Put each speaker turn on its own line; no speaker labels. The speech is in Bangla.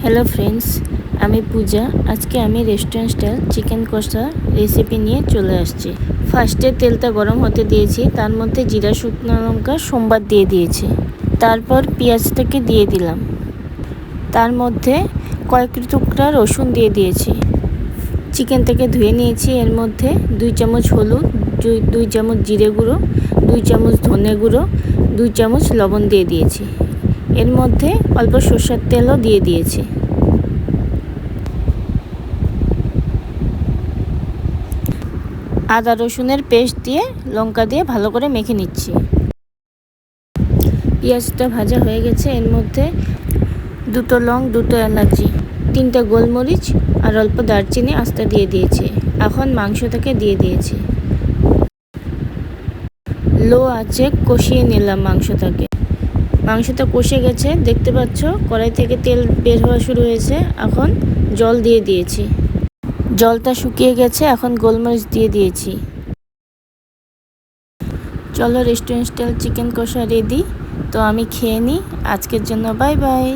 হ্যালো ফ্রেন্ডস, আমি পূজা। আজকে আমি রেস্টুরেন্ট স্টাইল চিকেন কষা রেসিপি নিয়ে চলে আসছি। ফার্স্টে তেলটা গরম হতে দিয়েছি, তার মধ্যে জিরা শুকনো লঙ্কা সোমবার দিয়ে দিয়েছি। তারপর পেঁয়াজটাকে দিয়ে দিলাম, তার মধ্যে কয়েক টুকরা রসুন দিয়ে দিয়েছি। চিকেনটাকে ধুয়ে নিয়েছি। এর মধ্যে 2 চামচ হলুদ, 2 চামচ জিরে গুঁড়ো, 2 চামচ ধনে গুঁড়ো, 2 চামচ লবণ দিয়ে দিয়েছি। এর মধ্যে অল্প সরষের তেলও দিয়ে দিয়েছি। আদা রসুনের পেস্ট দিয়ে লঙ্কা দিয়ে ভালো করে মেখে নিচ্ছি। পেঁয়াজটা ভাজা হয়ে গেছে। এর মধ্যে 2টো লং, 2টো এলাচি, 3টা গোলমরিচ আর অল্প দারচিনি আস্তে দিয়ে দিয়েছি। এখন মাংসটাকে দিয়ে দিয়েছি। লো আঁচে কষিয়ে নিলাম মাংসটাকে। মাংসটা কষে গেছে, দেখতে পাচ্ছ কড়াই থেকে তেল বের হওয়া শুরু হয়েছে। এখন জল দিয়ে দিয়েছি। জলটা শুকিয়ে গেছে, এখন গোলমরিচ দিয়ে দিয়েছি। চলো, রেস্টুরেন্ট স্টাইল চিকেন কষা রেডি। তো আমি খেয়ে নিই। আজকের জন্য বাই বাই।